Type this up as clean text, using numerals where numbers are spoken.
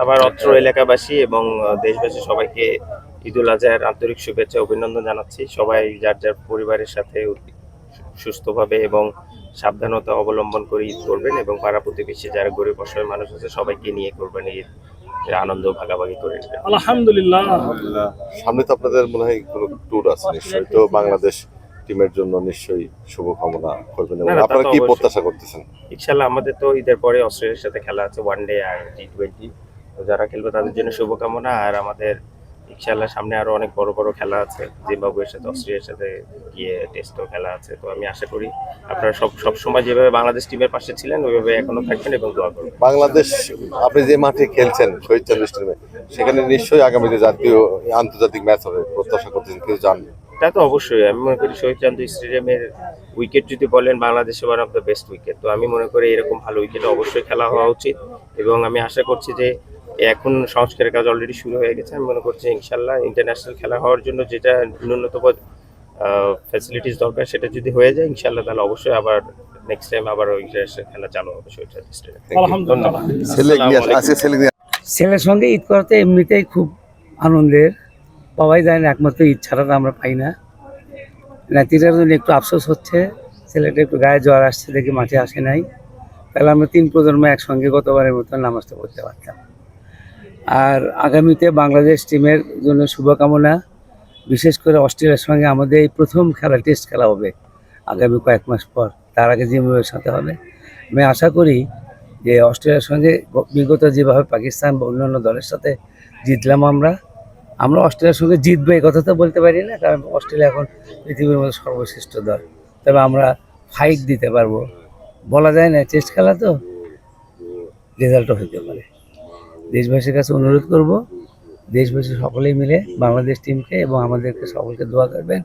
আমার অত্র এলাকাবাসী এবং দেশবাসী সবাইকে ঈদুল আজহার আন্তরিক শুভেচ্ছা অভিনন্দন জানাচ্ছি। সবাই যার যার পরিবারের সাথে সুস্থভাবে এবং সাবধানতা অবলম্বন করে ঈদ করবেন এবং পাড়া প্রতিবেশী যারা গরিব অসহায় মানুষ আছে সবাইকে নিয়ে কোরবানি ঈদ আনন্দ ভাগাভাগি করে নেবেন। আলহামদুলিল্লাহ। সামনে তো আপনাদের মনে হয় কোনো ট্যুর আছে নিশ্চয়ই, তো বাংলাদেশ টিমের জন্য নিশ্চয়ই শুভকামনা করবেন এবং না, না, তা আপনারা তো কি অবশ্যই। প্রত্যাশা করতেছেন? ইনশাল্লাহ আমাদের তো ঈদের পরে অস্ট্রেলিয়ার সাথে খেলা আছে ওয়ানডে আর T20, তো যারা খেলবে তাদের জন্য শুভকামনা। আর আমাদের ইনশাল্লাহ সামনে আরো অনেক বড় বড় খেলা আছে, জিম্বাবুয়ের সাথে অস্ট্রেলিয়ার সাথে গিয়ে টেস্টও খেলা আছে। তো আমি আশা করি আপনারা সব সময় যেভাবে বাংলাদেশ টিমের পাশে ছিলেন ওইভাবে এখনো থাকবেন এবং দোয়া করবেন। বাংলাদেশ, আপনি যে মাঠে খেলছেন শহীদ চাঁদ স্টেডিয়ামে, সেখানে নিশ্চয়ই আগামীতে জাতীয় আন্তর্জাতিক ম্যাচ হবে, প্রত্যাশা করতেছেন, কিছু জানবেন? তা তো অবশ্যই। আমি মনে করি শহীদ চান্দু স্টেডিয়ামের উইকেট যদি বলেন বাংলাদেশে one of the best wicket, তো আমি মনে করি এরকম ভালো উইকেট অবশ্যই খেলা হওয়া উচিত এবং আমি আশা করছি যে এখন সংস্কারের কাজ অলরেডি শুরু হয়ে গেছে। আমি মনে করছি ইনশাল্লাহ ইন্টারন্যাশনাল খেলা হওয়ার জন্য যেটা ন্যূনতম ফ্যাসিলিটিস দরকার সেটা যদি হয়ে যায় ইনশাল্লাহ তাহলে অবশ্যই আবার নেক্সট টাইম আবার ইন্টারন্যাশনাল খেলা চালু হবে শহীদ চান্দু স্টেডিয়ামে। আলহামদুলিল্লাহ। ছেলের সঙ্গে ঈদ করতে এমনিতেই খুব আনন্দের, পাওয়াই যায় না, একমাত্র ঈদ ছাড়া তো আমরা পাই না। নাতিটার জন্য একটু আফসোস হচ্ছে, ছেলেটা একটু গায়ে জ্বর আসছে দেখে মাঠে আসে নাই, তাহলে আমরা 3 প্রজন্ম একসঙ্গে গতবারের মতো নামাজটা পড়তে পারতাম। আর আগামীতে বাংলাদেশ টিমের জন্য শুভকামনা, বিশেষ করে অস্ট্রেলিয়ার সঙ্গে আমাদের এই প্রথম খেলা, টেস্ট খেলা হবে আগামী কয়েক মাস পর, তার আগে জিম্বাবুয়ের সাথে হবে। আমি আশা করি যে অস্ট্রেলিয়ার সঙ্গে বিগত যেভাবে পাকিস্তান বা অন্যান্য দলের সাথে জিতলাম আমরা অস্ট্রেলিয়ার সঙ্গে জিতবো এই কথা তো বলতে পারি না, কারণ অস্ট্রেলিয়া এখন পৃথিবীর মধ্যে সর্বশ্রেষ্ঠ দল। তবে আমরা ফাইট দিতে পারবো, বলা যায় না, টেস্ট খেলা তো রেজাল্টও হতে পারে। দেশবাসীর কাছে অনুরোধ করব, দেশবাসী সকলেই মিলে বাংলাদেশ টিমকে এবং আমাদেরকে সকলকে দোয়া করবেন।